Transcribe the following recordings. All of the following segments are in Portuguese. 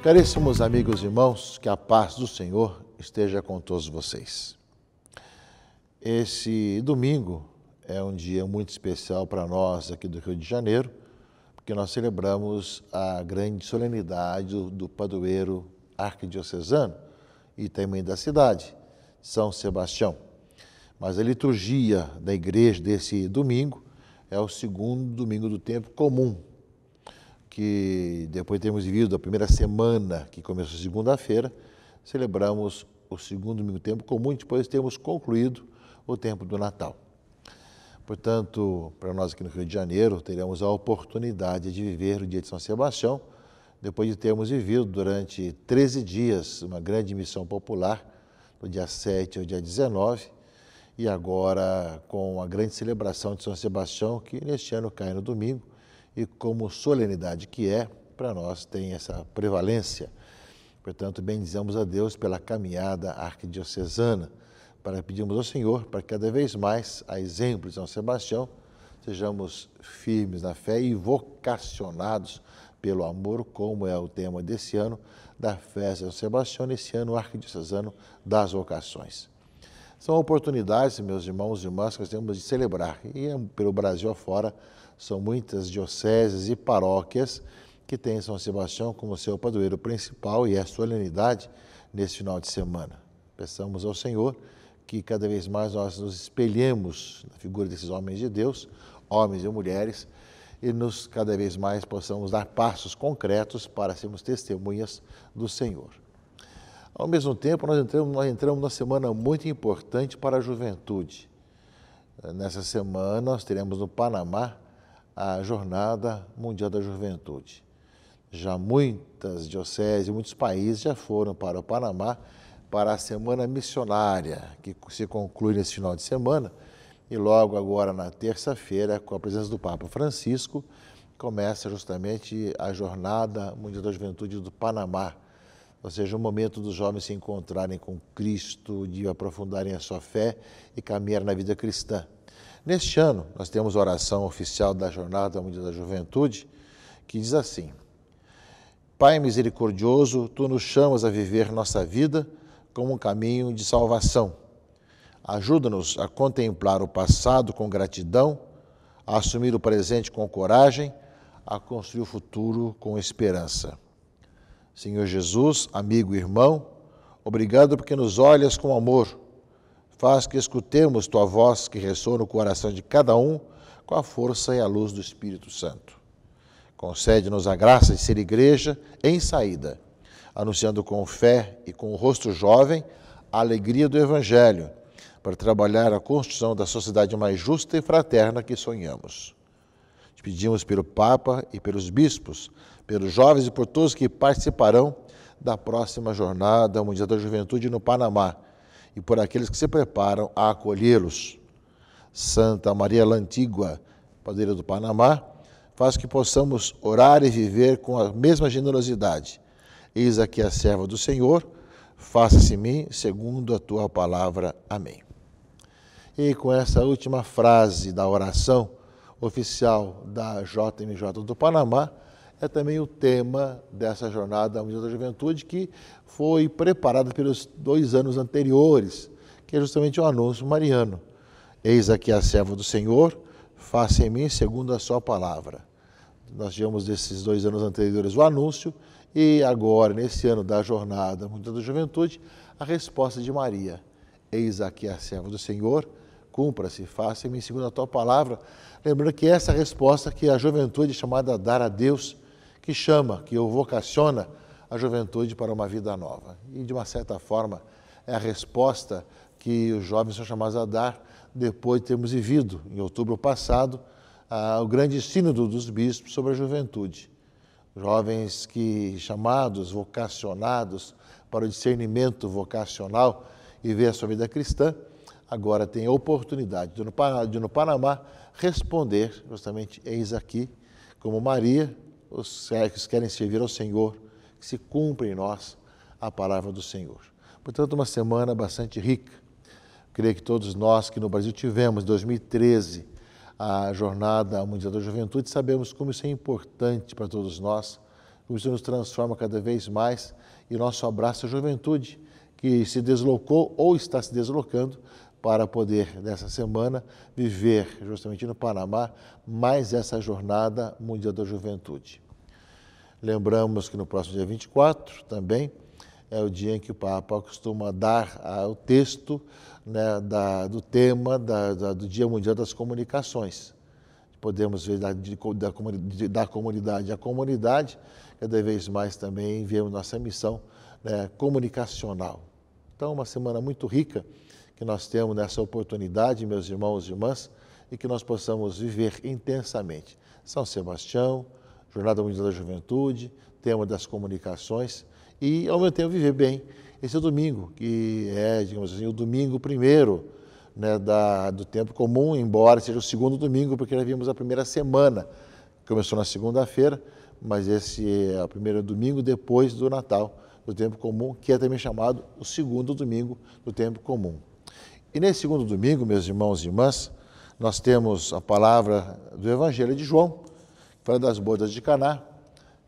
Caríssimos amigos e irmãos, que a paz do Senhor esteja com todos vocês. Esse domingo é um dia muito especial para nós aqui do Rio de Janeiro, porque nós celebramos a grande solenidade do padroeiro arquidiocesano e também da cidade, São Sebastião. Mas a liturgia da igreja desse domingo é o segundo domingo do tempo comum, que depois temos vivido a primeira semana, que começou segunda-feira, celebramos o segundo domingo do tempo comum e depois temos concluído o tempo do Natal. Portanto, para nós aqui no Rio de Janeiro, teremos a oportunidade de viver o dia de São Sebastião, depois de termos vivido durante 13 dias uma grande missão popular, do dia 7 ao dia 19, e agora com a grande celebração de São Sebastião, que neste ano cai no domingo, e como solenidade que é, para nós tem essa prevalência. Portanto, bendizemos a Deus pela caminhada arquidiocesana, para pedirmos ao Senhor, para que cada vez mais, a exemplo de São Sebastião, sejamos firmes na fé e vocacionados pelo amor, como é o tema desse ano, da festa de São Sebastião, nesse ano arquidiocesano das vocações. São oportunidades, meus irmãos e irmãs, que nós temos de celebrar, e pelo Brasil afora, são muitas dioceses e paróquias que têm São Sebastião como seu padroeiro principal e a solenidade nesse final de semana. Peçamos ao Senhor que cada vez mais nós nos espelhemos na figura desses homens de Deus, homens e mulheres, e cada vez mais possamos dar passos concretos para sermos testemunhas do Senhor. Ao mesmo tempo, nós entramos numa semana muito importante para a juventude. Nessa semana, nós teremos no Panamá a Jornada Mundial da Juventude. Já muitas dioceses e muitos países já foram para o Panamá para a Semana Missionária, que se conclui nesse final de semana, e logo agora na terça-feira, com a presença do Papa Francisco, começa justamente a Jornada Mundial da Juventude do Panamá, ou seja, o momento dos jovens se encontrarem com Cristo, de aprofundarem a sua fé e caminhar na vida cristã. Neste ano, nós temos a oração oficial da Jornada Mundial da Juventude, que diz assim: Pai misericordioso, Tu nos chamas a viver nossa vida como um caminho de salvação. Ajuda-nos a contemplar o passado com gratidão, a assumir o presente com coragem, a construir o futuro com esperança. Senhor Jesus, amigo e irmão, obrigado porque nos olhas com amor. Faz que escutemos Tua voz que ressoa no coração de cada um com a força e a luz do Espírito Santo. Concede-nos a graça de ser igreja em saída, anunciando com fé e com o rosto jovem a alegria do Evangelho, para trabalhar a construção da sociedade mais justa e fraterna que sonhamos. Te pedimos pelo Papa e pelos bispos, pelos jovens e por todos que participarão da próxima Jornada Mundial da Juventude no Panamá, e por aqueles que se preparam a acolhê-los. Santa Maria la Antigua, padroeira do Panamá, faz que possamos orar e viver com a mesma generosidade. Eis aqui a serva do Senhor, faça-se em mim segundo a Tua palavra. Amém. E com essa última frase da oração oficial da JMJ do Panamá, é também o tema dessa Jornada Mundial da Juventude, que foi preparada pelos 2 anos anteriores, que é justamente o anúncio mariano. Eis aqui a serva do Senhor, faça em mim segundo a sua palavra. Nós tivemos desses 2 anos anteriores o anúncio, e agora, nesse ano da Jornada Mundial da Juventude, a resposta de Maria. Eis aqui a serva do Senhor, cumpra-se, faça em mim segundo a tua palavra. Lembrando que essa resposta que a juventude é chamada a dar a Deus, que chama, que o vocaciona a juventude para uma vida nova. E, de uma certa forma, é a resposta que os jovens são chamados a dar depois de termos vivido, em outubro passado, o grande sínodo dos bispos sobre a juventude. Jovens que, chamados, vocacionados para o discernimento vocacional e ver a sua vida cristã, agora têm a oportunidade de, no Panamá, responder justamente, eis aqui, como Maria, os que querem servir ao Senhor, que se cumpra em nós a palavra do Senhor. Portanto, uma semana bastante rica. Creio que todos nós que no Brasil tivemos, em 2013, a Jornada Mundial da Juventude, sabemos como isso é importante para todos nós, como isso nos transforma cada vez mais, e nosso abraço à juventude, que se deslocou ou está se deslocando para poder, nessa semana, viver justamente no Panamá mais essa Jornada Mundial da Juventude. Lembramos que no próximo dia 24 também é o dia em que o Papa costuma dar o texto, né, do tema do Dia Mundial das Comunicações. Podemos ver da comunidade à comunidade, cada vez mais também vemos nossa missão, né, comunicacional. Então, uma semana muito rica que nós temos nessa oportunidade, meus irmãos e irmãs, e que nós possamos viver intensamente. São Sebastião, Jornada Mundial da Juventude, tema das comunicações, e ao mesmo tempo viver bem esse domingo, que é, digamos assim, o domingo primeiro, né, do tempo comum, embora seja o segundo domingo, porque nós vimos a primeira semana, começou na segunda-feira, mas esse é o primeiro domingo depois do Natal, do tempo comum, que é também chamado o segundo domingo do tempo comum. E nesse segundo domingo, meus irmãos e irmãs, nós temos a palavra do Evangelho de João, que fala das bodas de Caná,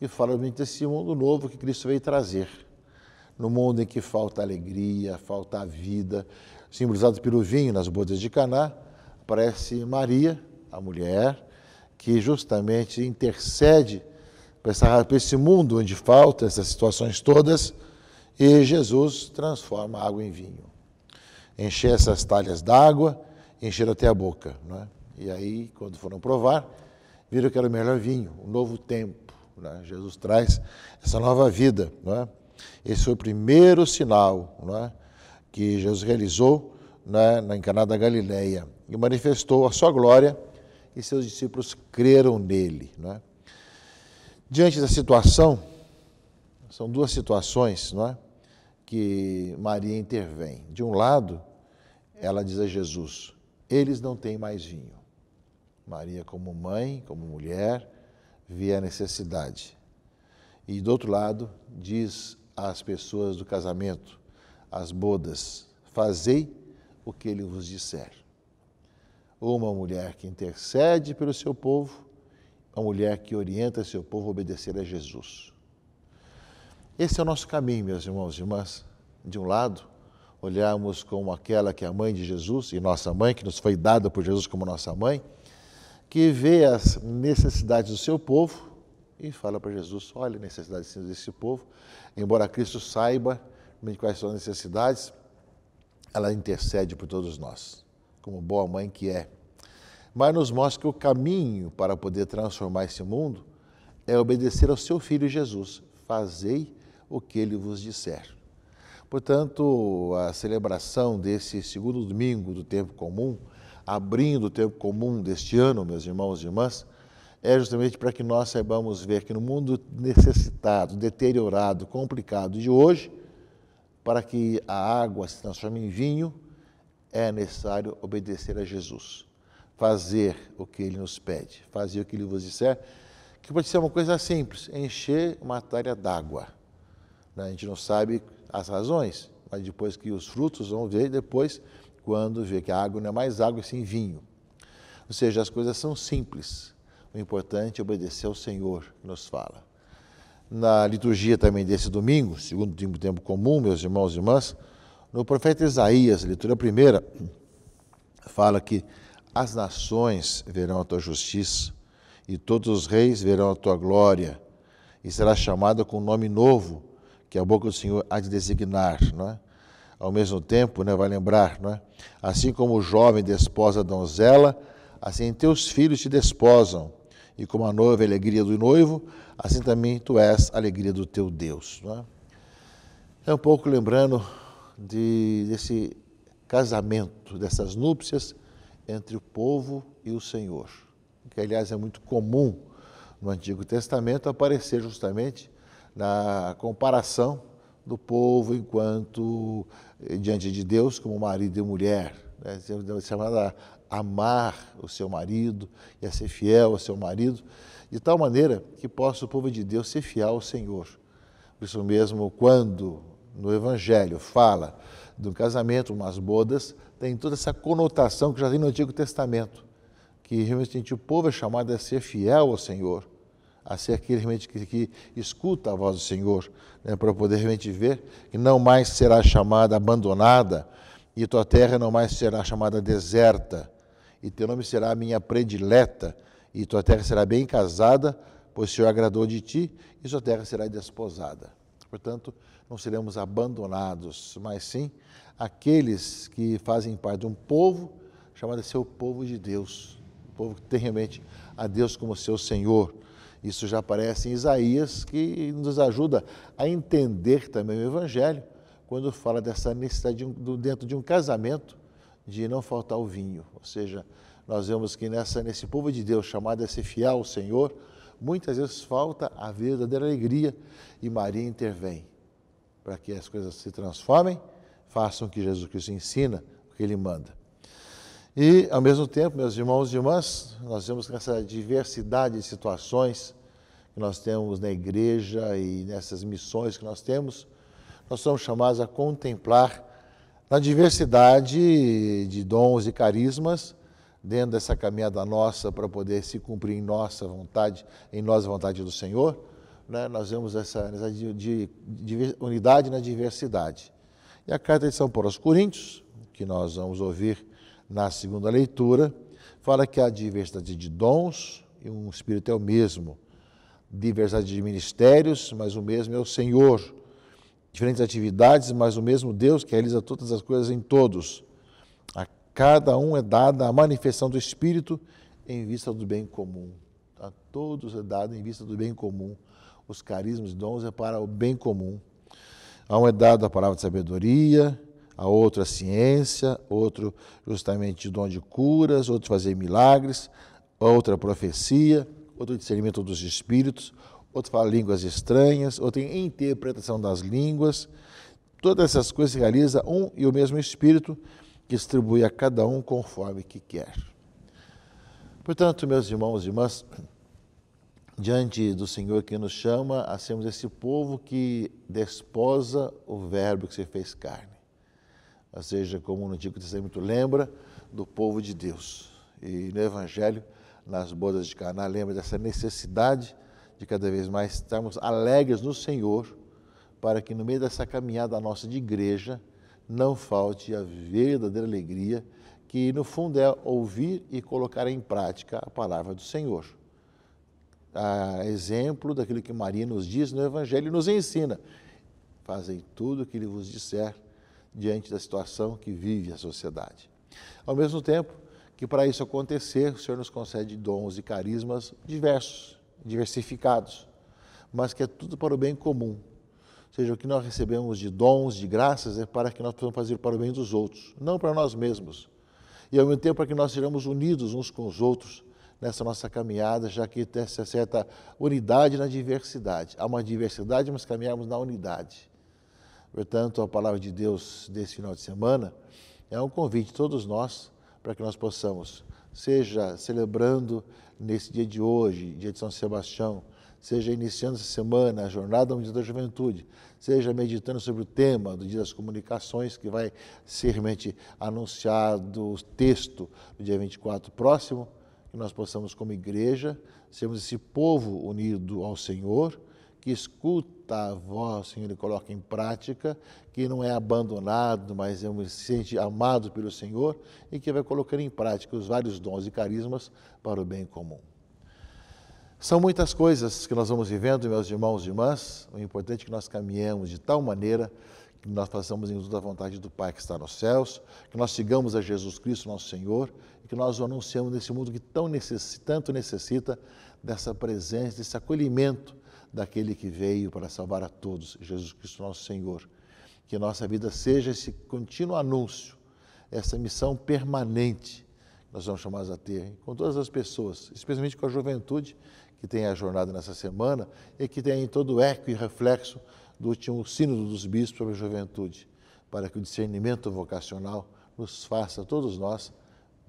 e fala desse mundo novo que Cristo veio trazer. No mundo em que falta alegria, falta a vida, simbolizado pelo vinho nas bodas de Caná, aparece Maria, a mulher, que justamente intercede para esse mundo onde falta essas situações todas, e Jesus transforma a água em vinho. Encher essas talhas d'água, encher até a boca. Não é? E aí, quando foram provar, viram que era o melhor vinho, um novo tempo. Não é? Jesus traz essa nova vida. Não é? Esse foi o primeiro sinal, não é, que Jesus realizou, né, em Caná da Galileia e manifestou a sua glória, e seus discípulos creram nele. Não é? Diante da situação, são duas situações, não é, que Maria intervém. De um lado, ela diz a Jesus: eles não têm mais vinho. Maria, como mãe, como mulher, vê a necessidade. E do outro lado, diz às pessoas do casamento, às bodas: fazei o que ele vos disser. Uma mulher que intercede pelo seu povo, uma mulher que orienta seu povo a obedecer a Jesus. Esse é o nosso caminho, meus irmãos e irmãs. De um lado, olharmos como aquela que é a mãe de Jesus, e nossa mãe, que nos foi dada por Jesus como nossa mãe, que vê as necessidades do seu povo e fala para Jesus: olha a necessidade desse povo. Embora Cristo saiba quais são as necessidades, ela intercede por todos nós, como boa mãe que é. Mas nos mostra que o caminho para poder transformar esse mundo é obedecer ao seu Filho Jesus. Fazei o que ele vos disser. Portanto, a celebração desse segundo domingo do tempo comum, abrindo o tempo comum deste ano, meus irmãos e irmãs, é justamente para que nós saibamos ver que no mundo necessitado, deteriorado, complicado de hoje, para que a água se transforme em vinho, é necessário obedecer a Jesus. Fazer o que ele nos pede, fazer o que ele vos disser, que pode ser uma coisa simples: encher uma talha d'água. A gente não sabe as razões, mas depois que os frutos vão ver, depois, quando vê que a água não é mais água, e sim vinho. Ou seja, as coisas são simples. O importante é obedecer ao Senhor, que nos fala. Na liturgia também desse domingo, segundo tempo comum, meus irmãos e irmãs, no profeta Isaías, leitura primeira, fala que as nações verão a tua justiça e todos os reis verão a tua glória, e será chamada com um nome novo que a boca do Senhor há de designar. Não é? Ao mesmo tempo, né, vai lembrar, não é? Assim como o jovem desposa a donzela, assim teus filhos te desposam, e como a noiva é a alegria do noivo, assim também tu és a alegria do teu Deus. Não é? É um pouco lembrando desse casamento, dessas núpcias entre o povo e o Senhor, que aliás é muito comum no Antigo Testamento aparecer justamente na comparação do povo enquanto diante de Deus como marido e mulher, né? Chamado a amar o seu marido e a ser fiel ao seu marido, de tal maneira que possa o povo de Deus ser fiel ao Senhor. Por isso mesmo, quando no Evangelho fala de um casamento, umas bodas, tem toda essa conotação que já tem no Antigo Testamento, que realmente o povo é chamado a ser fiel ao Senhor, a ser aquele realmente que escuta a voz do Senhor, né, para poder realmente ver que não mais será chamada abandonada, e tua terra não mais será chamada deserta, e teu nome será a minha predileta, e tua terra será bem casada, pois o Senhor agradou de ti, e sua terra será desposada. Portanto, não seremos abandonados, mas sim aqueles que fazem parte de um povo chamado de ser o povo de Deus, o povo que tem realmente a Deus como seu Senhor. Isso já aparece em Isaías, que nos ajuda a entender também o Evangelho, quando fala dessa necessidade dentro de um casamento, de não faltar o vinho. Ou seja, nós vemos que nesse povo de Deus chamado a ser fiel ao Senhor, muitas vezes falta a verdadeira alegria, e Maria intervém para que as coisas se transformem, façam o que Jesus Cristo ensina, o que Ele manda. E, ao mesmo tempo, meus irmãos e irmãs, nós vemos que essa diversidade de situações que nós temos na igreja e nessas missões que nós temos, nós somos chamados a contemplar na diversidade de dons e carismas dentro dessa caminhada nossa para poder se cumprir em nossa vontade, em nós a vontade do Senhor, né? Nós vemos essa de unidade na diversidade. E a carta de São Paulo aos Coríntios, que nós vamos ouvir na segunda leitura, fala que há diversidade de dons e um Espírito é o mesmo. Diversidade de ministérios, mas o mesmo é o Senhor. Diferentes atividades, mas o mesmo Deus que realiza todas as coisas em todos. A cada um é dada a manifestação do Espírito em vista do bem comum. A todos é dado em vista do bem comum. Os carismas e dons é para o bem comum. A um é dada a palavra de sabedoria, a outro a ciência, outro justamente o dom de curas, outro fazer milagres, outra a profecia, outro discernimento dos espíritos, outro fala línguas estranhas, outro tem interpretação das línguas. Todas essas coisas se realiza um e o mesmo Espírito, que distribui a cada um conforme que quer. Portanto, meus irmãos e irmãs, diante do Senhor que nos chama a sermos esse povo que desposa o verbo que se fez carne. Ou seja, como no Antigo Testamento lembra do povo de Deus. E no Evangelho, nas bodas de Caná, lembra dessa necessidade de cada vez mais estarmos alegres no Senhor, para que no meio dessa caminhada nossa de igreja não falte a verdadeira alegria, que no fundo é ouvir e colocar em prática a palavra do Senhor. A exemplo daquilo que Maria nos diz no Evangelho e nos ensina. Fazei tudo o que Ele vos disser diante da situação que vive a sociedade. Ao mesmo tempo que para isso acontecer, o Senhor nos concede dons e carismas diversos, diversificados, mas que é tudo para o bem comum. Ou seja, o que nós recebemos de dons, de graças, é para que nós possamos fazer para o bem dos outros, não para nós mesmos. E ao mesmo tempo para que nós sejamos unidos uns com os outros nessa nossa caminhada, já que tem essa certa unidade na diversidade. Há uma diversidade, mas caminhamos na unidade. Portanto, a palavra de Deus desse final de semana é um convite a todos nós para que nós possamos, seja celebrando nesse dia de hoje, dia de São Sebastião, seja iniciando essa semana a Jornada Mundial da Juventude, seja meditando sobre o tema do Dia das Comunicações, que vai ser realmente anunciado o texto no dia 24 próximo, que nós possamos, como igreja, sermos esse povo unido ao Senhor, que escuta a voz, o Senhor, e coloca em prática, que não é abandonado, mas se sente amado pelo Senhor e que vai colocar em prática os vários dons e carismas para o bem comum. São muitas coisas que nós vamos vivendo, meus irmãos e irmãs. O importante é que nós caminhemos de tal maneira que nós façamos em tudo a vontade do Pai que está nos céus, que nós sigamos a Jesus Cristo, nosso Senhor, e que nós o anunciamos nesse mundo que tanto necessita dessa presença, desse acolhimento daquele que veio para salvar a todos, Jesus Cristo, nosso Senhor. Que nossa vida seja esse contínuo anúncio, essa missão permanente que nós somos chamados a ter com todas as pessoas, especialmente com a juventude que tem a jornada nessa semana e que tem todo o eco e reflexo do último sínodo dos bispos sobre a juventude, para que o discernimento vocacional nos faça, todos nós,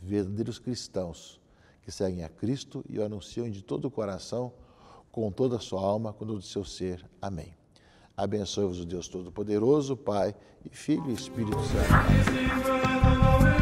verdadeiros cristãos, que seguem a Cristo e o anunciam de todo o coração, com toda a sua alma, com todo o seu ser. Amém. Abençoe-vos o Deus Todo-Poderoso, Pai, e Filho e Espírito Santo.